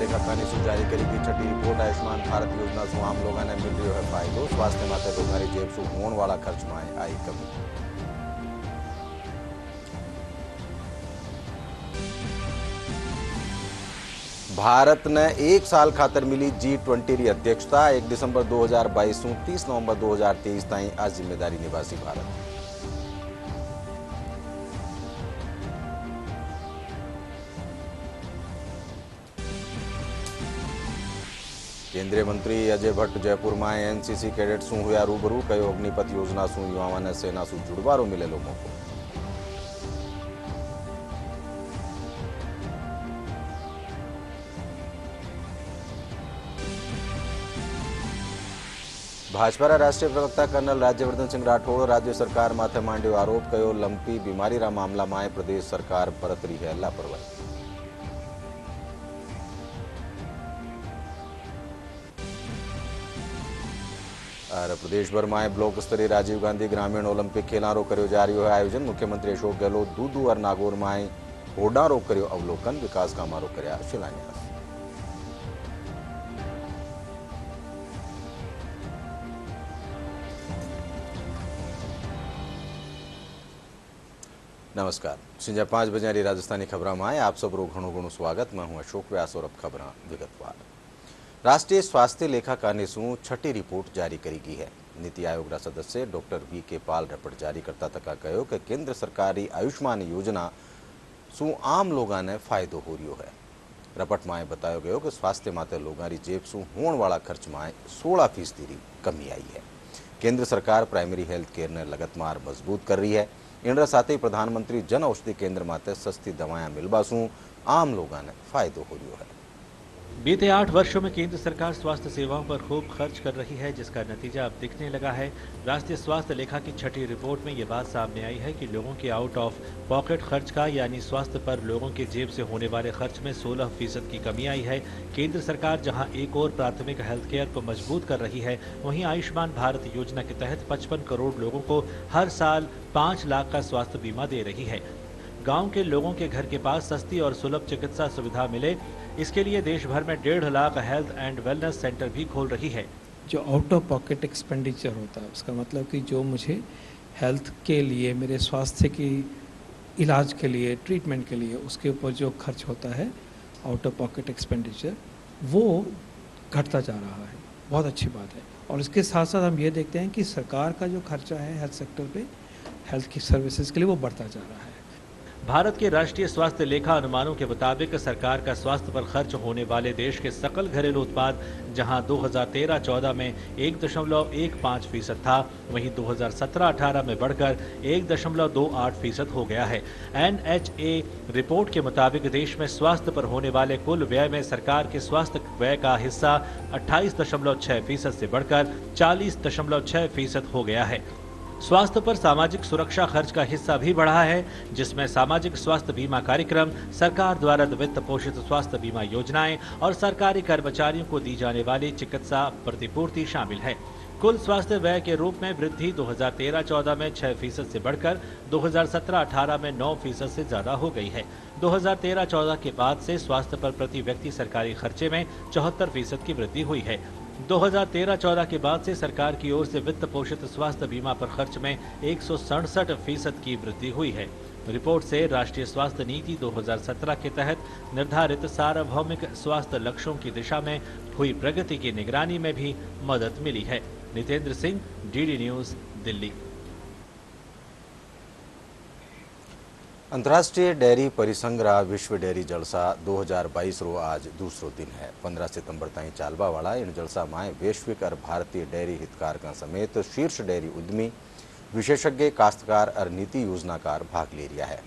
लेखाकानी से जारी करेगी छठी रिपोर्ट। आयुष्मान भारत योजना से आम लोगों ने मिल रही है फायदो। स्वास्थ्य माटे लोगों जेब से होने वाला खर्च में आई कमी। भारत ने एक साल खातर मिली G20 की अध्यक्षता। 1 दिसंबर 2022 से 30 नवंबर 2023 ताई आ जिम्मेदारी निभासी भारत। केंद्रीय मंत्री अजय भट्ट जयपुर में एनसीसी कैडेट शू हुआ रूबरू। कहो अग्निपथ योजना शू युवा ने सेना शू जुड़वारो मिलेलो मौको। भाजपा राष्ट्रीय प्रवक्ता कर्नल राज्यवर्धन सिंह राठौड़ राज्य सरकार माथे मांड्यो आरोप। कहो लंपी बीमारी रा मामला में प्रदेश सरकार बरत रही है लापरवाही। और प्रदेश भर में ब्लॉक स्तरीय राजीव गांधी ग्रामीण ओलंपिक खेलारो करो जा रही है आयोजन। मुख्यमंत्री अशोक गहलोत दूदू और नागौर में होडारो करो अवलोकन। विकास कामारो कर्या शिलान्यास। नमस्कार। संजा 5 बजे राजस्थानी खबर में आप सब घणु घणु स्वागत। मैं हूं अशोक व्यास और अब खबर विगतवार। राष्ट्रीय स्वास्थ्य लेखाकानी शू छठी रिपोर्ट जारी करी गई है। नीति आयोग रा सदस्य डॉक्टर वी.के. पाल रिपोर्ट जारी करता तक कहो कि केंद्र सरकारी आयुष्मान योजना शू आम लोगों ने फायदो हो रही है। रिपोर्ट में बताया गयो कि स्वास्थ्य माटे लोगों की जेब शू होने वाला खर्च में 16% की कमी आई है। केंद्र सरकार प्राइमरी हेल्थ केयर ने लगातार मजबूत कर रही है। इनरा साथ ही प्रधानमंत्री जन औषधि केंद्र माते सस्ती दवाएं मिलवा शू आम लोगों ने फायदो हो रही है। बीते 8 वर्षों में केंद्र सरकार स्वास्थ्य सेवाओं पर खूब खर्च कर रही है, जिसका नतीजा अब दिखने लगा है। राष्ट्रीय स्वास्थ्य लेखा की छठी रिपोर्ट में ये बात सामने आई है कि लोगों के आउट ऑफ पॉकेट खर्च का यानी स्वास्थ्य पर लोगों के जेब से होने वाले खर्च में 16% की कमी आई है। केंद्र सरकार जहां एक और प्राथमिक हेल्थ केयर को मजबूत कर रही है, वहीं आयुष्मान भारत योजना के तहत 55 करोड़ लोगों को हर साल 5 लाख का स्वास्थ्य बीमा दे रही है। गांव के लोगों के घर के पास सस्ती और सुलभ चिकित्सा सुविधा मिले, इसके लिए देश भर में 1.5 lakh health and wellness centre भी खोल रही है। जो आउट ऑफ पॉकेट एक्सपेंडिचर होता है, उसका मतलब कि जो मुझे हेल्थ के लिए, मेरे स्वास्थ्य की इलाज के लिए, ट्रीटमेंट के लिए, उसके ऊपर जो खर्च होता है आउट ऑफ पॉकेट एक्सपेंडिचर, वो घटता जा रहा है। बहुत अच्छी बात है। और इसके साथ साथ हम ये देखते हैं कि सरकार का जो खर्चा है हेल्थ सेक्टर पे, हेल्थ की सर्विसेज के लिए, वो बढ़ता जा रहा है। भारत के राष्ट्रीय स्वास्थ्य लेखा अनुमानों के मुताबिक सरकार का स्वास्थ्य पर खर्च होने वाले देश के सकल घरेलू उत्पाद जहां 2013-14 में 1.15% था, वहीं 2017-18 में बढ़कर 1.28% हो गया है। NHA रिपोर्ट के मुताबिक देश में स्वास्थ्य पर होने वाले कुल व्यय में सरकार के स्वास्थ्य व्यय का हिस्सा 28.6% से बढ़कर 40.6% हो गया है। स्वास्थ्य पर सामाजिक सुरक्षा खर्च का हिस्सा भी बढ़ा है, जिसमें सामाजिक स्वास्थ्य बीमा कार्यक्रम, सरकार द्वारा वित्त पोषित स्वास्थ्य बीमा योजनाएं और सरकारी कर्मचारियों को दी जाने वाली चिकित्सा प्रतिपूर्ति शामिल है। कुल स्वास्थ्य व्यय के रूप में वृद्धि 2013-14 में 6% से बढ़कर 2017-18 में 9% से ज्यादा हो गई है। 2013-14 के बाद से स्वास्थ्य पर प्रति व्यक्ति सरकारी खर्चे में 74% की वृद्धि हुई है। 2013-14 के बाद से सरकार की ओर से वित्त पोषित स्वास्थ्य बीमा पर खर्च में 167% की वृद्धि हुई है। रिपोर्ट से राष्ट्रीय स्वास्थ्य नीति 2017 के तहत निर्धारित सार्वभौमिक स्वास्थ्य लक्ष्यों की दिशा में हुई प्रगति की निगरानी में भी मदद मिली है। Nitendra Singh, DD news, Delhi. अंतर्राष्ट्रीय डेयरी परिसंघ रा विश्व डेयरी जलसा 2022 रो आज दूसरो दिन है। 15 सितंबर ताई चालवा वाला इन जलसा में वैश्विक और भारतीय डेयरी हितधारकों समेत शीर्ष डेयरी उद्यमी, विशेषज्ञ, काश्तकार और नीति योजनाकार भाग ले रहा है।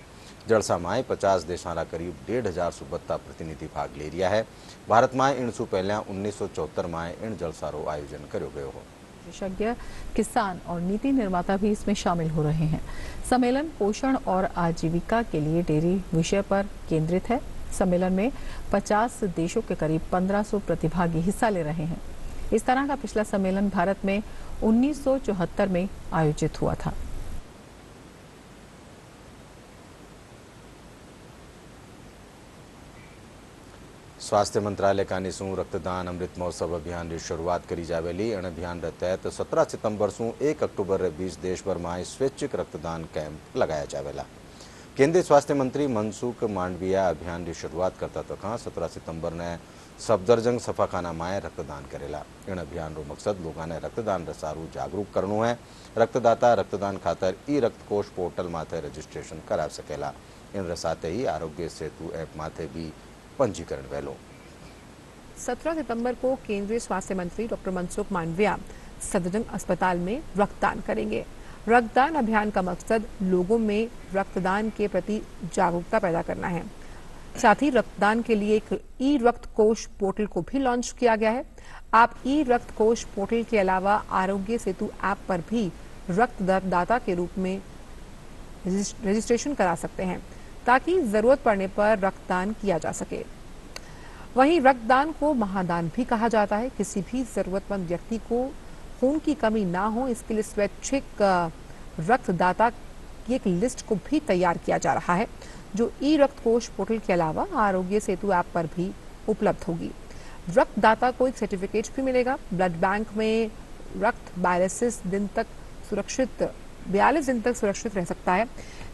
जलसा में 50 देशों का करीब 1,500 सुबत्ता प्रतिनिधि भाग ले रहा है। भारत में इनसु पहले 1974 में इन जलसा रो आयोजन करो गयो हो। विशेषज्ञ, किसान और नीति निर्माता भी इसमें शामिल हो रहे हैं। सम्मेलन पोषण और आजीविका के लिए डेयरी विषय पर केंद्रित है। सम्मेलन में 50 देशों के करीब 1500 प्रतिभागी हिस्सा ले रहे हैं। इस तरह का पिछला सम्मेलन भारत में 1974 में आयोजित हुआ था। स्वास्थ्य मंत्रालय का निसूं रक्तदान अमृत महोत्सव अभियान की शुरुआत करी जावेली। इन अभियान के तहत 17 सितंबर से 1 अक्टूबर के बीच देश भर में स्वैच्छिक रक्तदान कैंप लगाया जावेला। केंद्रीय स्वास्थ्य मंत्री मनसुख मांडविया अभियान की शुरुआत करता तथा 17 सितंबर ने सफदरजंग सफाखाना में रक्तदान करेला। इन अभियान रो मकसद लोगों ने रक्तदान रसारू जागरूक करनो है। रक्तदाता रक्तदान खातर ई रक्तकोष पोर्टल माथे रजिस्ट्रेशन करा सकेला। इन रसाते ही आरोग्य सेतु ऐप माथे भी पंजीकरण वेलो। 17 सितंबर को केंद्रीय स्वास्थ्य मंत्री डॉक्टर मनसुख मांडविया सफदरजंग अस्पताल में रक्तदान करेंगे। रक्तदान अभियान का मकसद लोगों में रक्तदान के प्रति जागरूकता पैदा करना है। साथ ही रक्तदान के लिए एक ई रक्त कोष पोर्टल को भी लॉन्च किया गया है। आप ई रक्त कोष पोर्टल के अलावा आरोग्य सेतु ऐप पर भी रक्तदाता के रूप में रजिस्ट्रेशन करा सकते हैं ताकि जरूरत पड़ने पर रक्तदान किया जा सके। वहीं रक्तदान को महादान भी कहा जाता है। किसी भी जरूरतमंद व्यक्ति को खून की कमी ना हो, इसके लिए स्वैच्छिक रक्तदाता की एक लिस्ट को भी तैयार किया जा रहा है, जो ई रक्त कोष पोर्टल के अलावा आरोग्य सेतु ऐप पर भी उपलब्ध होगी। रक्तदाता को एक सर्टिफिकेट भी मिलेगा। ब्लड बैंक में रक्त 42 दिन तक सुरक्षित रह सकता है।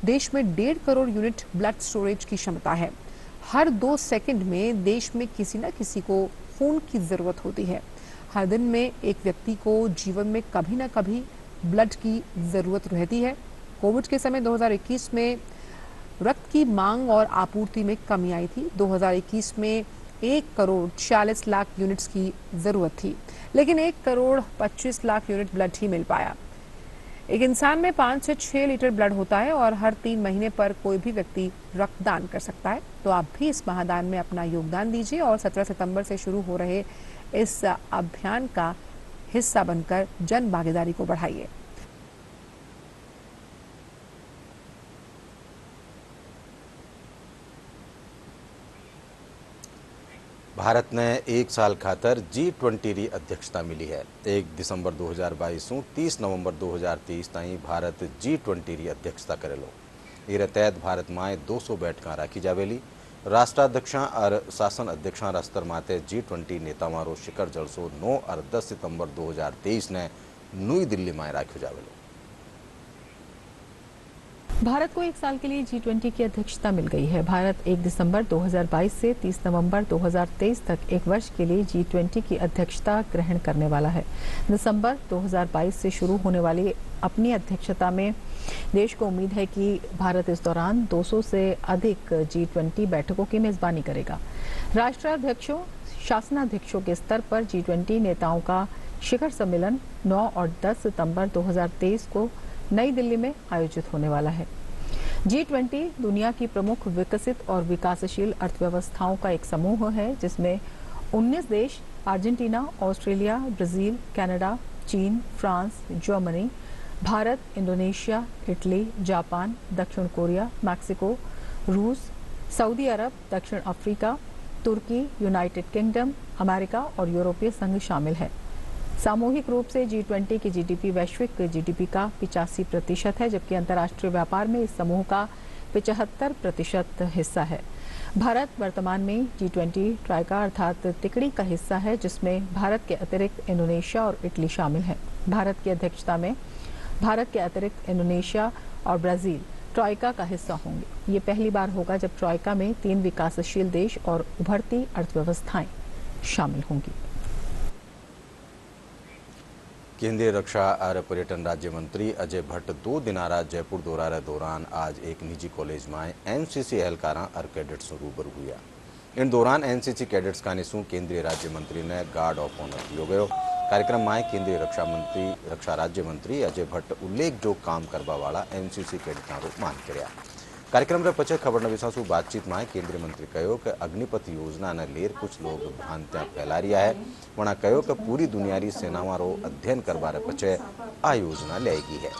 देश में 1.5 करोड़ यूनिट ब्लड स्टोरेज की क्षमता है। हर 2 सेकंड में देश में किसी न किसी को खून की जरूरत होती है। हर दिन में एक व्यक्ति को जीवन में कभी न कभी ब्लड की जरूरत रहती है। कोविड के समय 2021 में रक्त की मांग और आपूर्ति में कमी आई थी। 2021 में 1 करोड़ 40 लाख यूनिट्स की जरूरत थी, लेकिन 1 करोड़ 25 लाख यूनिट ब्लड ही मिल पाया। एक इंसान में 5 से 6 लीटर ब्लड होता है और हर 3 महीने पर कोई भी व्यक्ति रक्तदान कर सकता है। तो आप भी इस महादान में अपना योगदान दीजिए और 17 सितंबर से शुरू हो रहे इस अभियान का हिस्सा बनकर जन भागीदारी को बढ़ाइए। भारत ने 1 साल खातर G20 री अध्यक्षता मिली है। 1 दिसंबर 2022 से 30 नवंबर 2023 ताईं भारत G20 री अध्यक्षता करेलो। इरे तहत भारत में 200 बैठकां राखी जावेली। राष्ट्राध्यक्षां और शासन अध्यक्षां स्तर माथे G20 नेताओं रो शिखर जलसो 9 और 10 सितंबर 2023 ने नई दिल्ली में राख्यो जावेलो। भारत को 1 साल के लिए G20 की अध्यक्षता मिल गई है। भारत 1 दिसंबर 2022 से 30 नवंबर 2023 तक 1 वर्ष के लिए G20 की अध्यक्षता ग्रहण करने वाला है। दिसंबर 2022 से शुरू होने वाली अपनी अध्यक्षता में देश को उम्मीद है कि भारत इस दौरान 200 से अधिक G20 बैठकों की मेजबानी करेगा। राष्ट्राध्यक्षों, शासनाध्यक्षों के स्तर पर G20 नेताओं का शिखर सम्मेलन 9 और 10 सितंबर 2023 को नई दिल्ली में आयोजित होने वाला है। G20 दुनिया की प्रमुख विकसित और विकासशील अर्थव्यवस्थाओं का एक समूह है, जिसमें 19 देश अर्जेंटीना, ऑस्ट्रेलिया, ब्राजील, कनाडा, चीन, France, Germany, Bharat, Indonesia, Italy, Japan, दक्षिण कोरिया, मैक्सिको, रूस, सऊदी अरब, दक्षिण अफ्रीका, तुर्की, यूनाइटेड किंगडम, अमेरिका और यूरोपीय संघ शामिल है। सामूहिक रूप से G20 की जीडीपी वैश्विक जीडीपी का 85% है, जबकि अंतर्राष्ट्रीय व्यापार में इस समूह का 75% हिस्सा है। भारत वर्तमान में G20 ट्राइका अर्थात तिकड़ी का हिस्सा है, जिसमें भारत के अतिरिक्त इंडोनेशिया और इटली शामिल है। भारत की अध्यक्षता में भारत के अतिरिक्त इंडोनेशिया और ब्राजील ट्राइका का हिस्सा होंगे। ये पहली बार होगा जब ट्राइका में 3 विकासशील देश और उभरती अर्थव्यवस्थाएं शामिल होंगी। केंद्रीय रक्षा और पर्यटन राज्य मंत्री अजय भट्ट 2 दिनारा जयपुर दौरा के दौरान आज एक निजी कॉलेज में एनसीसी एहलकारां और कैडेट्स से रूबरू हुआ। इन दौरान एनसीसी कैडेट्स का निसूं केंद्रीय राज्य मंत्री ने गार्ड ऑफ ऑनर दियो गयो। कार्यक्रम में केंद्रीय रक्षा राज्य मंत्री अजय भट्ट उल्लेखजोग काम करवा वाला एनसीसी कैडेटों मान कर्या। कार्यक्रम के पछे खबर विषय बातचीत में केंद्रीय मंत्री कहो कि अग्निपथ योजना ने लेर कुछ लोग भ्रांतियां फैला रहा है। वणा कहो कि पूरी दुनिया री सेनाओं रो अध्ययन करवारे पछे आ योजना लाएगी है।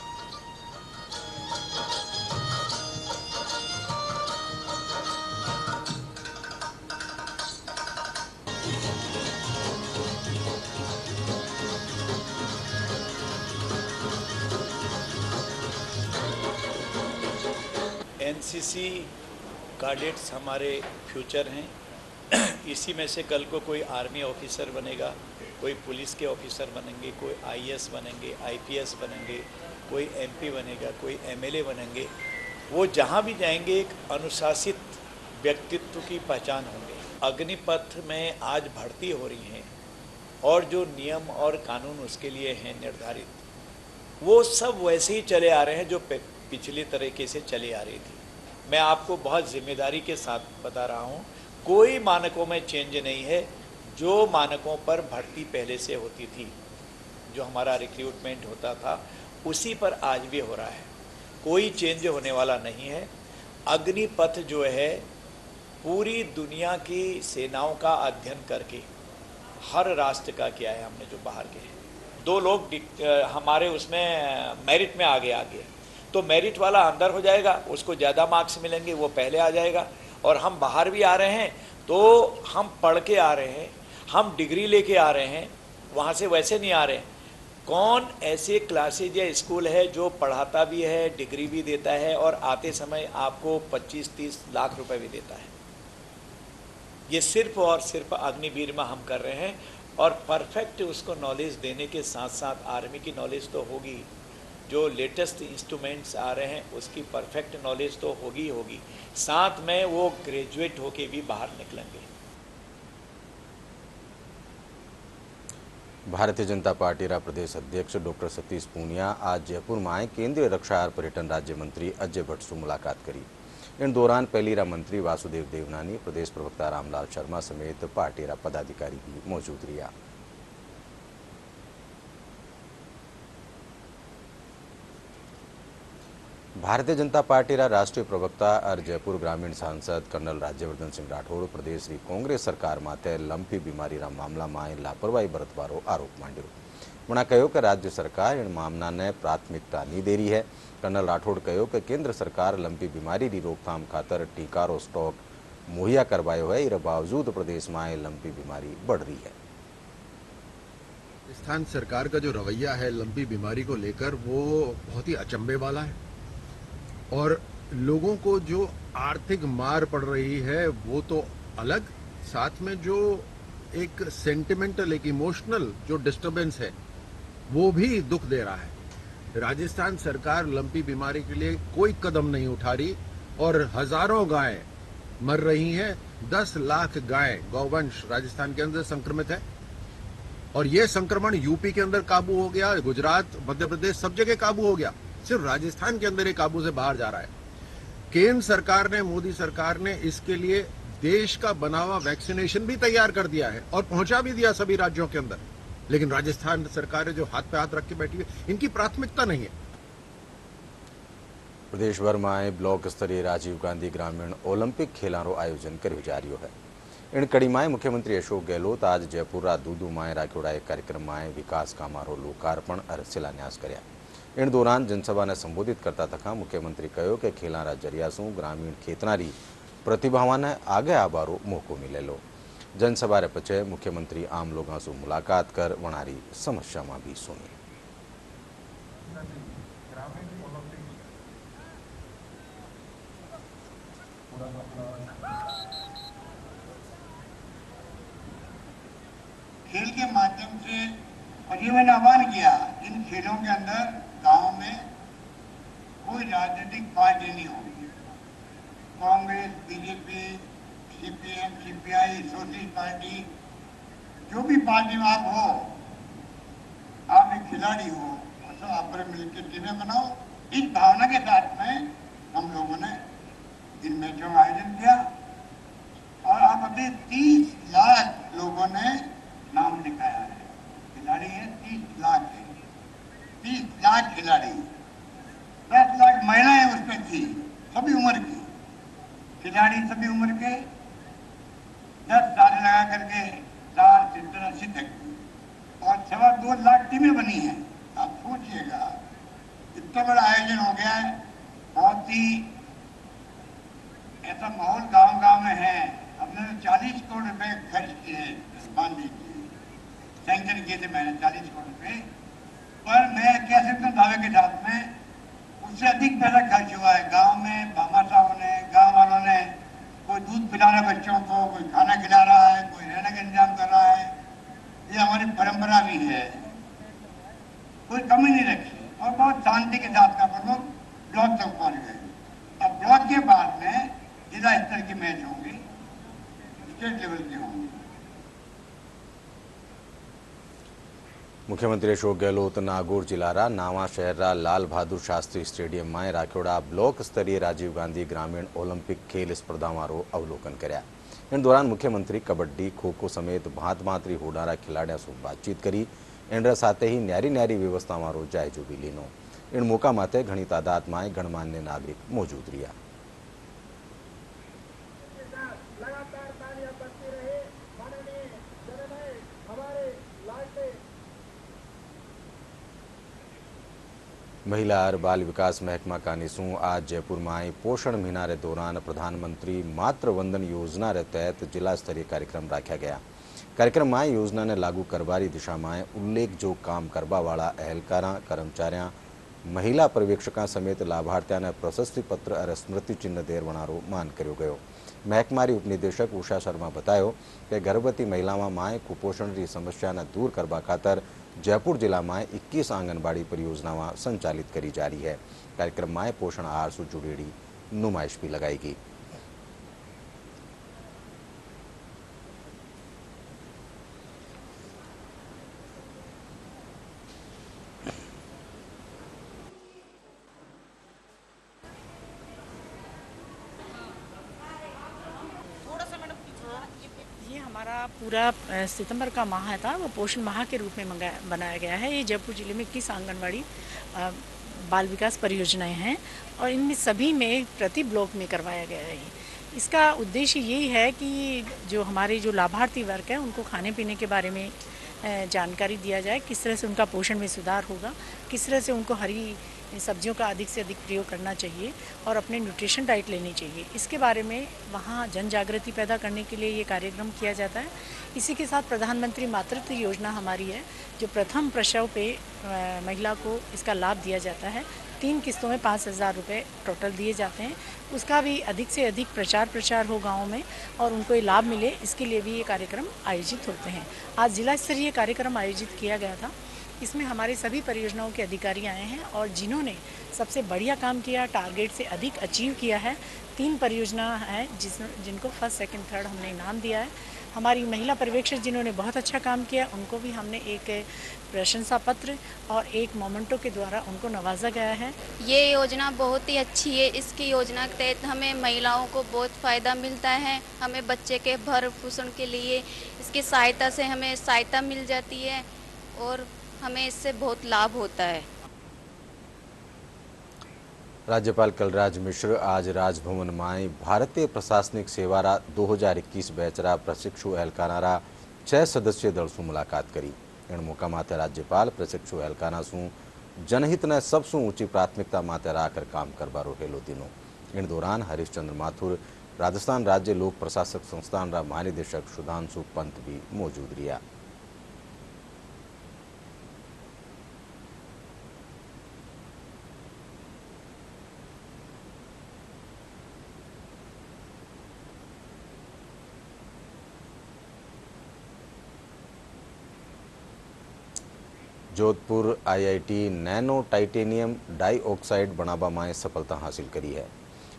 एनसीसी कैडेट्स हमारे फ्यूचर हैं। इसी में से कल को कोई आर्मी ऑफिसर बनेगा, कोई पुलिस के ऑफिसर बनेंगे, कोई आईएएस बनेंगे, आईपीएस बनेंगे, कोई एमपी बनेगा, कोई एमएलए बनेंगे। वो जहाँ भी जाएंगे एक अनुशासित व्यक्तित्व की पहचान होंगे। अग्निपथ में आज भर्ती हो रही हैं और जो नियम और कानून उसके लिए हैं निर्धारित, वो सब वैसे ही चले आ रहे हैं जो पिछले तरीके से चली आ रही थी। मैं आपको बहुत जिम्मेदारी के साथ बता रहा हूँ, कोई मानकों में चेंज नहीं है। जो मानकों पर भर्ती पहले से होती थी, जो हमारा रिक्रूटमेंट होता था, उसी पर आज भी हो रहा है। कोई चेंज होने वाला नहीं है। अग्निपथ जो है पूरी दुनिया की सेनाओं का अध्ययन करके हर राष्ट्र का किया है हमने, जो बाहर के हैं। 2 लोग हमारे उसमें मेरिट में आगे तो मेरिट वाला अंदर हो जाएगा, उसको ज़्यादा मार्क्स मिलेंगे, वो पहले आ जाएगा। और हम बाहर भी आ रहे हैं तो हम पढ़ के आ रहे हैं, हम डिग्री लेके आ रहे हैं, वहाँ से वैसे नहीं आ रहे हैं। कौन ऐसे क्लासेज या स्कूल है जो पढ़ाता भी है, डिग्री भी देता है और आते समय आपको 25-30 लाख रुपए भी देता है? ये सिर्फ और सिर्फ अग्निवीर में हम कर रहे हैं। और परफेक्ट उसको नॉलेज देने के साथ साथ आर्मी की नॉलेज तो होगी, जो लेटेस्ट इंस्ट्रूमेंट्स आ रहे हैं उसकी परफेक्ट नॉलेज तो होगी, साथ में वो ग्रेजुएट होके भी बाहर निकलेंगे। भारतीय जनता पार्टी रा प्रदेश अध्यक्ष डॉक्टर सतीश पूनिया आज जयपुर में आए केंद्रीय रक्षा और पर्यटन राज्य मंत्री अजय भट्ट से मुलाकात करी। इन दौरान पहली रा मंत्री वासुदेव देवनानी, प्रदेश प्रवक्ता रामलाल शर्मा समेत पार्टी रा पदाधिकारी भी मौजूद रहा। भारतीय जनता पार्टी रा राष्ट्रीय प्रवक्ता और जयपुर ग्रामीण सांसद कर्नल राज्यवर्धन सिंह राठौड़ प्रदेश की कांग्रेस सरकार माथे लंपी बीमारी रा मामला में लापरवाही बरतवारो आरोप मांड्यो। उन्होंने कहो कि राज्य सरकार इन मामला ने प्राथमिकता नहीं दे रही है। कर्नल राठौड़ कहो कि केंद्र सरकार लंपी बीमारी की रोकथाम खातर टीकारो स्टॉक मुहैया करवायो है, इसके बावजूद प्रदेश में लंपी बीमारी बढ़ रही है। राजस्थान सरकार का जो रवैया है लंपी बीमारी को लेकर वो बहुत ही अचंभे वाला है और लोगों को जो आर्थिक मार पड़ रही है वो तो अलग, साथ में जो एक सेंटिमेंटल, एक इमोशनल जो डिस्टरबेंस है वो भी दुख दे रहा है। राजस्थान सरकार लंपी बीमारी के लिए कोई कदम नहीं उठा रही और हजारों गायें मर रही हैं। 10 लाख गाय गौवंश राजस्थान के अंदर संक्रमित है और ये संक्रमण यूपी के अंदर काबू हो गया, गुजरात, मध्य प्रदेश, सब जगह काबू हो गया, सिर्फ राजस्थान के अंदर ये काबू से बाहर जा रहा है। केंद्र सरकार ने, मोदी सरकार ने इसके लिए देश का बना हुआ वैक्सीनेशन भी तैयार कर दिया है और पहुंचा भी दिया सभी राज्यों के अंदर, लेकिन राजस्थान सरकार जो हाथ पे हाथ रख के बैठी है, इनकी प्राथमिकता नहीं है। प्रदेश भर में ब्लॉक स्तरीय राजीव गांधी ग्रामीण ओलंपिक खेलों आयोजन कर जा रही है। इन कड़ी में मुख्यमंत्री अशोक गहलोत आज जयपुर दूदू में राख्योड़ा एक कार्यक्रम में विकास कामारो लोकार्पण और शिलान्यास कर्या। इन दौरान जनसभा ने संबोधित करता तक मुख्यमंत्री कहो कि खेलां जरिया शू ग्रामीण खेतनारी प्रतिभावां ने आगे आवारो मौको मिलेलो। जनसभा रे पछे मुख्यमंत्री आम लोगों से मुलाकात कर वणारी समस्या में भी सुनी। खेल के माध्यम से और ये मैंने आह्वान किया, इन खेलों के अंदर गांव में कोई राजनीतिक पार्टी नहीं होगी। Congress, BJP, CPM, CPI, socialist party, जो भी पार्टी में आप हो, आप एक खिलाड़ी हो, तो आप मिलकर टीमें बनाओ। इस भावना के साथ में हम लोगों ने इन मैचों का आयोजन किया और आप अभी 30 लाख लोगों ने नाम लिखाया है। खिलाड़ी है 30 लाख है, 30 लाख खिलाड़ी, 10 लाख महिलाएं उसमें थी, सभी उम्र की खिलाड़ी, सभी उम्र के 10 साल लगा करके 60, 70, 80 तक और 2.25 लाख टीमें बनी हैं। आप सोचिएगा इतना बड़ा आयोजन हो गया है। बहुत ही ऐसा माहौल गांव-गांव में है। हमने 40 करोड़ रुपए खर्च किए, मान लीजिए सैंक्शन किए थे मैंने 40 करोड़ रुपए, पर मैं कह सकता हूँ दावे के साथ में उससे अधिक पैसा खर्च हुआ है। गांव में भामाशाहों ने, गांव वालों ने, कोई दूध पिला रहा है बच्चों को, कोई खाना खिला रहा है, कोई रहने का इंतजाम कर रहा है। ये हमारी परंपरा भी है, कोई कमी नहीं रखी और बहुत शांति के साथ का हम लोग ब्लॉक तक पहुंच गए। अब ब्लॉक के बाद में जिला स्तर की मैच होंगी, स्टेट लेवल की होंगी। मुख्यमंत्री अशोक गहलोत नागौर जिल्લાरा नावा शहरा लाल बहादुर शास्त्री स्टेडियम में राखोड़ा ब्लॉक स्तरीय राजीव गांधी ग्रामीण ओलंपिक खेल स्पर्धा मारो अवलोकन कर्या। इन दौरान मुख्यमंत्री कबड्डी खो खो समेत भांत भांतरी होनारा खिलाड़ियों से बातचीत करी। एंड्रा साथे ही न्यारी न्यारी व्यवस्था मारो जायजो भी लीनो। इन मौका माते घनी तादाद में गणमान्य नागरिक मौजूद रहा। महिला और बाल विकास महकमा का निसूं आज जयपुर में पोषण महीना रे दौरान प्रधानमंत्री मातृ वंदन योजना रे तहत जिला स्तरीय कार्यक्रम रखा गया। कार्यक्रम में योजना ने लागू करवारी दिशा में उल्लेख जो काम करवा वाला अहलकारा कर्मचारियों महिला पर्यवेक्षकों समेत लाभार्थियों ने प्रशस्ति पत्र और स्मृति चिन्ह देरवणारो मान कर्यो गयो। महकमारी उपनिदेशक उषा शर्मा बतायो कि गर्भवती महिलाओं में कुपोषण की समस्या ने दूर करवा खातर जयपुर जिला में 21 आंगनबाड़ी परियोजनाएं संचालित करी जा रही है। कार्यक्रम में पोषण आहार से जुड़ेली नुमाइश भी लगाई गई। ये हमारा पूरा सितंबर का माह था, वो पोषण माह के रूप में बनाया गया है। ये जयपुर जिले में 21 आंगनबाड़ी बाल विकास परियोजनाएं हैं और इनमें सभी में प्रति ब्लॉक में करवाया गया है। इसका उद्देश्य यही है कि जो हमारे जो लाभार्थी वर्ग है उनको खाने पीने के बारे में जानकारी दिया जाए, किस तरह से उनका पोषण में सुधार होगा, किस तरह से उनको हरी सब्जियों का अधिक से अधिक प्रयोग करना चाहिए और अपने न्यूट्रिशन डाइट लेनी चाहिए। इसके बारे में वहाँ जन जागृति पैदा करने के लिए ये कार्यक्रम किया जाता है। इसी के साथ प्रधानमंत्री मातृत्व योजना हमारी है, जो प्रथम प्रसव पे महिला को इसका लाभ दिया जाता है। 3 किस्तों में 5,000 रुपये टोटल दिए जाते हैं। उसका भी अधिक से अधिक प्रचार हो गाँव में और उनको ये लाभ मिले, इसके लिए भी ये कार्यक्रम आयोजित होते हैं। आज जिला स्तरीय कार्यक्रम आयोजित किया गया था। इसमें हमारे सभी परियोजनाओं के अधिकारी आए हैं और जिन्होंने सबसे बढ़िया काम किया, टारगेट से अधिक अचीव किया है, 3 परियोजना है जिनको फर्स्ट सेकंड थर्ड हमने इनाम दिया है। हमारी महिला पर्यवेक्षक जिन्होंने बहुत अच्छा काम किया उनको भी हमने एक प्रशंसा पत्र और एक मोमेंटो के द्वारा उनको नवाजा गया है। ये योजना बहुत ही अच्छी है। इसकी योजना के तहत हमें महिलाओं को बहुत फ़ायदा मिलता है। हमें बच्चे के भरण पोषण के लिए इसकी सहायता से हमें सहायता मिल जाती है और हमें इससे बहुत लाभ होता है। राज्यपाल कलराज मिश्र आज राजभवन में भारतीय प्रशासनिक सेवारा 2021 बैचरा प्रशिक्षु एहलकारा 6 सदस्यीय दल से मुलाकात करी। इन मौका माथे राज्यपाल प्रशिक्षु एहलकारा सु जनहित ने सबसु ऊंची प्राथमिकता माथे राखकर काम करवारो हेलो दिनो। इन दौरान हरीशचंद्र माथुर राजस्थान राज्य लोक प्रशासक संस्थान रा महानिदेशक सुधांशु पंत भी मौजूद रहा। Jodhpur IIT nano titanium dioxide बनावा में सफलता हासिल करी है।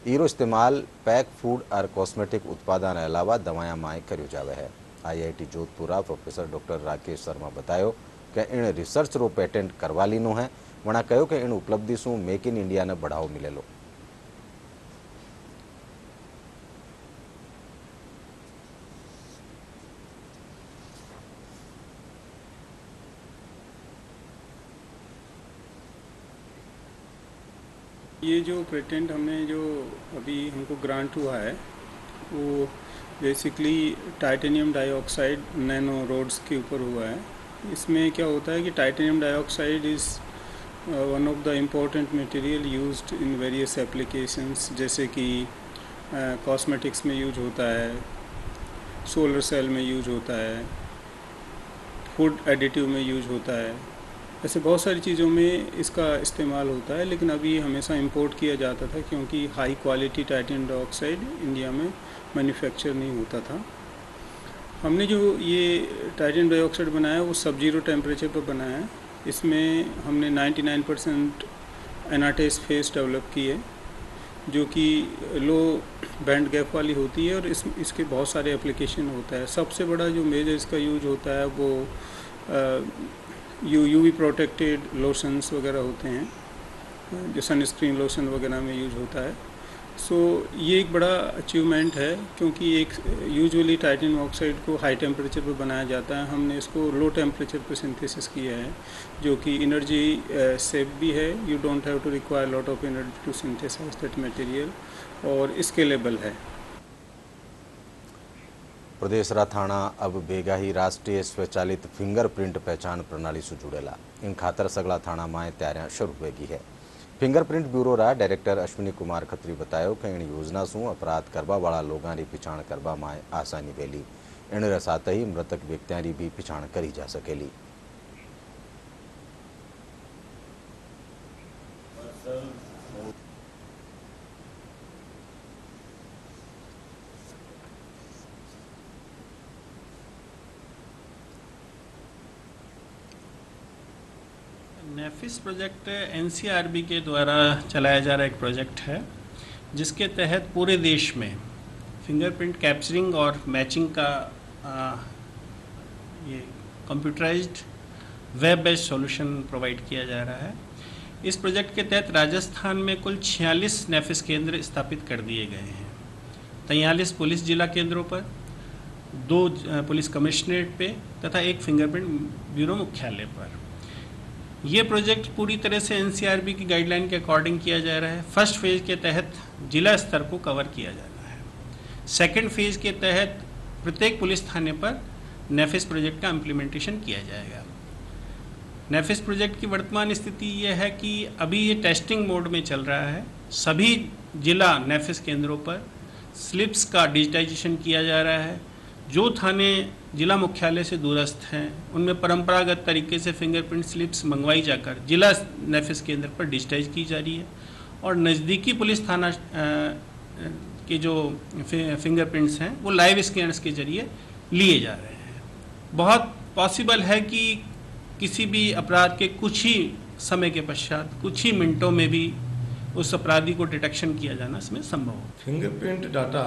इरो इस्तेमाल पैक फूड और कॉस्मेटिक उत्पादन अलावा दवाया में करो जावे है। IIT Jodhpur professor doctor Rakesh Sharma बतायो कि इन रिसर्च रो पेटेंट करवा लीनो है। वणा कहो कि इन उपलब्धि शू मेक इन इंडिया ने बढ़ावो मिलेलो। ये जो पेटेंट हमने जो अभी हमको ग्रांट हुआ है वो basically titanium dioxide nano rods के ऊपर हुआ है। इसमें क्या होता है कि titanium dioxide is one of the important material used in various applications, जैसे कि कॉस्मेटिक्स में यूज होता है, सोलर सेल में यूज होता है, फूड एडिटिव में यूज होता है, ऐसे बहुत सारी चीज़ों में इसका इस्तेमाल होता है, लेकिन अभी हमेशा इंपोर्ट किया जाता था क्योंकि high quality titanium dioxide India में मैन्युफैक्चर नहीं होता था। हमने जो ये टाइटेनियम डाइऑक्साइड बनाया वो सब जीरो टेम्परेचर पर बनाया है। इसमें हमने 99% एनाटेस फेस डेवलप की है जो कि लो बैंड गैप वाली होती है और इसके बहुत सारे एप्लीकेशन होता है। सबसे बड़ा जो मेजर इसका यूज होता है वो यूवी प्रोटेक्टेड लोशंस वगैरह होते हैं जो सनस्क्रीन लोशन वगैरह में यूज होता है। सो ये एक बड़ा अचीवमेंट है क्योंकि एक यूजुअली टाइटेनियम ऑक्साइड को हाई टेम्परेचर पर बनाया जाता है, हमने इसको लो टेम्परेचर पर सिंथेसिस किया है जो कि एनर्जी सेव भी है। You don't have to require lot of energy to synthesise that material और स्केलेबल है। प्रदेशरा थाणा अब भेगा ही राष्ट्रीय स्वचालित फिंगरप्रिंट पहचान प्रणाली से जुड़ेला। इन खातर सगला थाणा में तैयारियां शुरू होगी है। फिंगरप्रिंट ब्यूरो रा डायरेक्टर अश्विनी कुमार खत्री बतायो कि इन योजना से अपराध करवा वाला लोगों की पिछाण करवा में आसानी वेली। इन साथ ही मृतक व्यक्तियों की भी पिछाण करी जा सकेली। नेफिस प्रोजेक्ट एनसीआरबी के द्वारा चलाया जा रहा एक प्रोजेक्ट है जिसके तहत पूरे देश में फिंगरप्रिंट कैप्चरिंग और मैचिंग का ये computerised web based solution provide किया जा रहा है। इस प्रोजेक्ट के तहत राजस्थान में कुल 46 नेफिस केंद्र स्थापित कर दिए गए हैं। 43 पुलिस जिला केंद्रों पर, 2 पुलिस कमिश्नरेट पे तथा 1 फिंगरप्रिंट ब्यूरो मुख्यालय पर। ये प्रोजेक्ट पूरी तरह से एनसीआरबी की गाइडलाइन के अकॉर्डिंग किया जा रहा है। फर्स्ट फेज़ के तहत जिला स्तर को कवर किया जाना है। सेकंड फेज़ के तहत प्रत्येक पुलिस थाने पर नेफिस प्रोजेक्ट का इम्प्लीमेंटेशन किया जाएगा। नेफिस प्रोजेक्ट की वर्तमान स्थिति ये है कि अभी ये टेस्टिंग मोड में चल रहा है। सभी जिला नेफिस केंद्रों पर स्लिप्स का डिजिटाइजेशन किया जा रहा है। जो थाने जिला मुख्यालय से दूरस्थ हैं उनमें परंपरागत तरीके से फिंगरप्रिंट स्लिप्स मंगवाई जाकर जिला नेफिस केंद्र पर डिजिटाइज की जा रही है और नज़दीकी पुलिस थाना के जो फिंगरप्रिंट्स हैं वो लाइव स्कैनर्स के जरिए लिए जा रहे हैं। बहुत पॉसिबल है कि किसी भी अपराध के कुछ ही समय के पश्चात, कुछ ही मिनटों में भी उस अपराधी को डिटेक्शन किया जाना इसमें संभव हो। फिंगरप्रिंट डाटा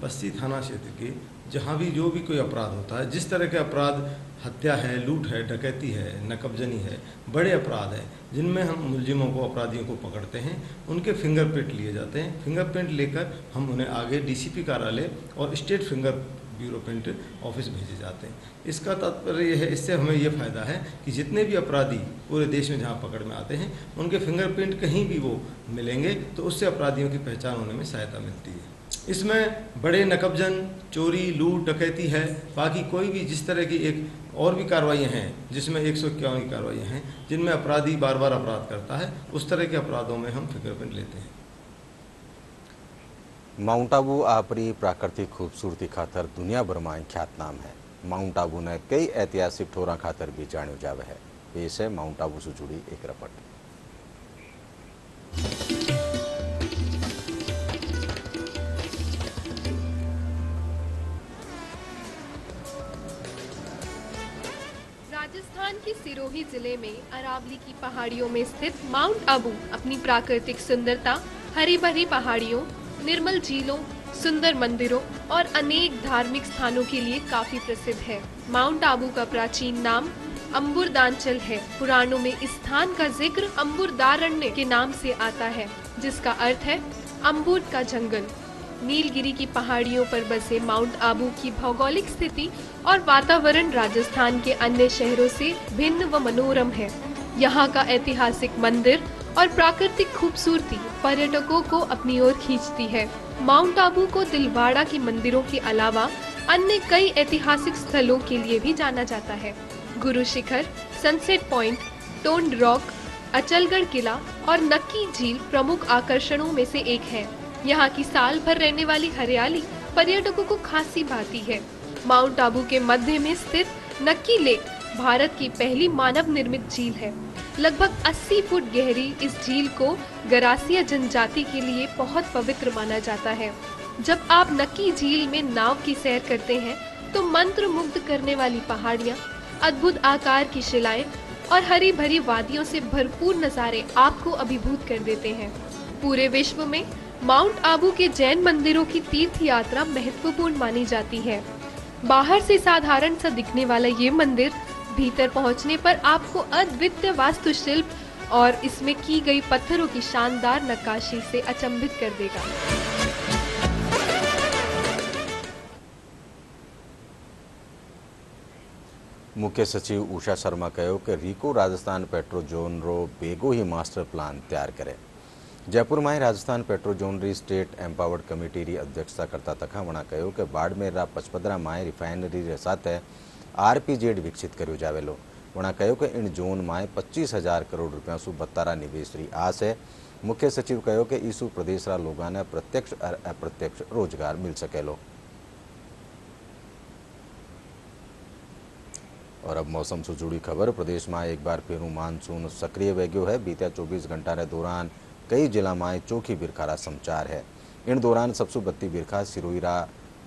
बस्ती थाना क्षेत्र के जहाँ भी जो भी कोई अपराध होता है, जिस तरह के अपराध हत्या है, लूट है, डकैती है, नकबजनी है, बड़े अपराध हैं जिनमें हम मुलजिमों को, अपराधियों को पकड़ते हैं, उनके फिंगरप्रिंट लिए जाते हैं। फिंगरप्रिंट लेकर हम उन्हें आगे डीसीपी कार्यालय और state finger bureau print office भेजे जाते हैं। इसका तात्पर्य यह है, इससे हमें यह फ़ायदा है कि जितने भी अपराधी पूरे देश में जहाँ पकड़ में आते हैं उनके फिंगरप्रिंट कहीं भी वो मिलेंगे तो उससे अपराधियों की पहचान होने में सहायता मिलती है। इसमें बड़े नकबजन, चोरी, लूट, डकैती है, बाकी कोई भी जिस तरह की एक और भी कार्रवाइयाँ हैं जिसमें 151 की कार्रवाइयाँ हैं जिनमें अपराधी बार बार अपराध करता है, उस तरह के अपराधों में हम फिंगरप्रिंट लेते हैं। माउंट आबू आपरी प्राकृतिक खूबसूरती खातर दुनिया भर में ख्यातनाम है। माउंट आबू ने कई ऐतिहासिक ठोरा खातर भी जान्यो जावे है। पेश है माउंट आबू से जुड़ी एक रिपोर्ट। राजस्थान के सिरोही जिले में अरावली की पहाड़ियों में स्थित माउंट आबू अपनी प्राकृतिक सुंदरता, हरी भरी पहाड़ियों, निर्मल झीलों, सुंदर मंदिरों और अनेक धार्मिक स्थानों के लिए काफी प्रसिद्ध है। माउंट आबू का प्राचीन नाम अंबुरदांचल है। पुराणों में इस स्थान का जिक्र अंबुरदारण्य के नाम से आता है, जिसका अर्थ है अंबुर का जंगल। नीलगिरी की पहाड़ियों पर बसे माउंट आबू की भौगोलिक स्थिति और वातावरण राजस्थान के अन्य शहरों से भिन्न व मनोरम है। यहाँ का ऐतिहासिक मंदिर और प्राकृतिक खूबसूरती पर्यटकों को अपनी ओर खींचती है। माउंट आबू को दिलवाड़ा के मंदिरों के अलावा अन्य कई ऐतिहासिक स्थलों के लिए भी जाना जाता है। गुरु शिखर, सनसेट पॉइंट, टोंड रॉक, अचलगढ़ किला और नक्की झील प्रमुख आकर्षणों में से एक है। यहाँ की साल भर रहने वाली हरियाली पर्यटकों को खासी भाती है। माउंट आबू के मध्य में स्थित नक्की लेक भारत की पहली मानव निर्मित झील है। लगभग 80 फुट गहरी इस झील को गरासिया जनजाति के लिए बहुत पवित्र माना जाता है। जब आप नक्की झील में नाव की सैर करते हैं तो मंत्र मुग्ध करने वाली पहाड़ियाँ, अद्भुत आकार की शिलाएं और हरी भरी वादियों से भरपूर नज़ारे आपको अभिभूत कर देते हैं। पूरे विश्व में माउंट आबू के जैन मंदिरों की तीर्थ यात्रा महत्वपूर्ण मानी जाती है। बाहर से साधारण सा दिखने वाला ये मंदिर भीतर पहुंचने पर आपको अद्वितीय वास्तुशिल्प और इसमें की गई पत्थरों की शानदार नक्काशी से अचंभित कर देगा। मुख्य सचिव उषा शर्मा कहो कि रीको राजस्थान पेट्रो जोन रो बेगो ही मास्टर प्लान तैयार करे। जयपुर में राजस्थान पेट्रो जोन री स्टेट एम्पावर्ड कमिटी री अध्यक्षता करता तखा वणा कहो कि बाड़मेर रा पचपदरा में रिफाइनरी रे साथे आरपीजेड विकसित कर्यो जावेलो। वणा कहो कि इन जोन में 25,000 करोड़ रुपया सु बत्तारा निवेश री आस है। मुख्य सचिव कहो कि इसु प्रदेश रा लोगों ने प्रत्यक्ष और अप्रत्यक्ष रोजगार मिल सकेलो। और अब मौसम से जुड़ी खबर। प्रदेश में एक बार फिर मानसून सक्रिय हो गयो है। बीते 24 घंटा के दौरान कई जिला में चोखी बिरखा रा समाचार है। इन दौरान सबसे बत्ती बिरखा सिरोईरा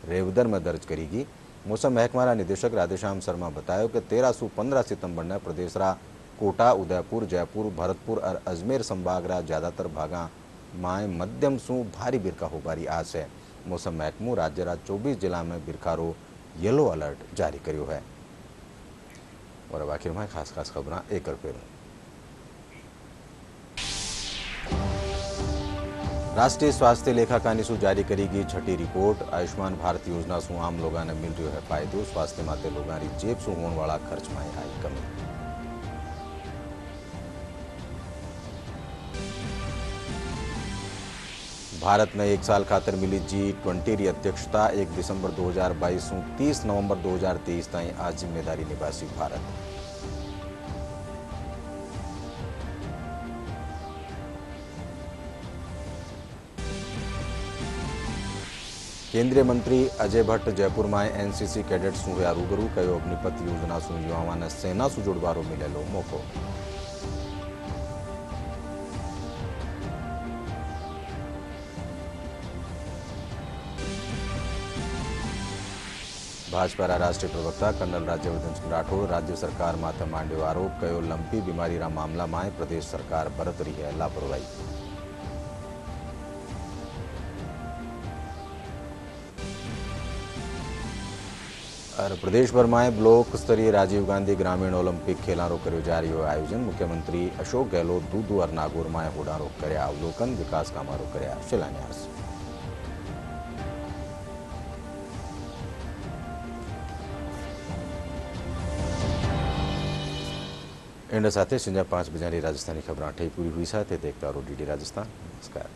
रेवदर में दर्ज करेगी। मौसम महकमा निदेशक राधेश्याम शर्मा बताया कि 13 से 15 सितंबर ने प्रदेश रा कोटा, उदयपुर, जयपुर, भरतपुर और अजमेर संभाग रा ज्यादातर भागा में मध्यम सु भारी बिरखा होबारी आस है। मौसम महकमो राज्य रा 24 जिला में बिरखा रो येलो अलर्ट जारी कर्यो है। और अब आखिर में खास खास खबर एक कर फेरूं। राष्ट्रीय स्वास्थ्य लेखाकानी सु जारी करेगी छठी रिपोर्ट। आयुष्मान भारत योजना सु आम लोगों ने मिल रहा है फायदो। स्वास्थ्य माटे लोगों की जेब सु होने वाला खर्च में आई कमी। भारत ने एक साल खातर मिली G20 री अध्यक्षता 1 दिसंबर 2022 सु 30 नवंबर 2023 ताई आ जिम्मेदारी निभासी भारत। केंद्रीय मंत्री अजय भट्ट जयपुर में एनसीसी कैडेट्स हुआ रूबरू। कहो अग्निपथ योजना सु युवाओं ने सेना सु जुड़वारो मिलेलो मौको। भाजपा राष्ट्रीय प्रवक्ता कर्नल राज्यवर्धन सिंह राठौड़ राज्य सरकार माथे मांड्यो आरोप। कहो लंपी बीमारी रा मामला में प्रदेश सरकार बरत रही है लापरवाही। और प्रदेश भर में ब्लॉक स्तरीय राजीव गांधी ग्रामीण ओलंपिक खेलों रो कर्यो जा रह्यो आयोजन। मुख्यमंत्री अशोक गहलोत दूदू और नागौर में होड़ा रो कर्या अवलोकन। विकास कामों रो कर्या शिलान्यास। इन साथ संजा 5 बजे राजस्थानी खबर ठई पूरी हुई। साथ देखता रहो DD राजस्थान। नमस्कार।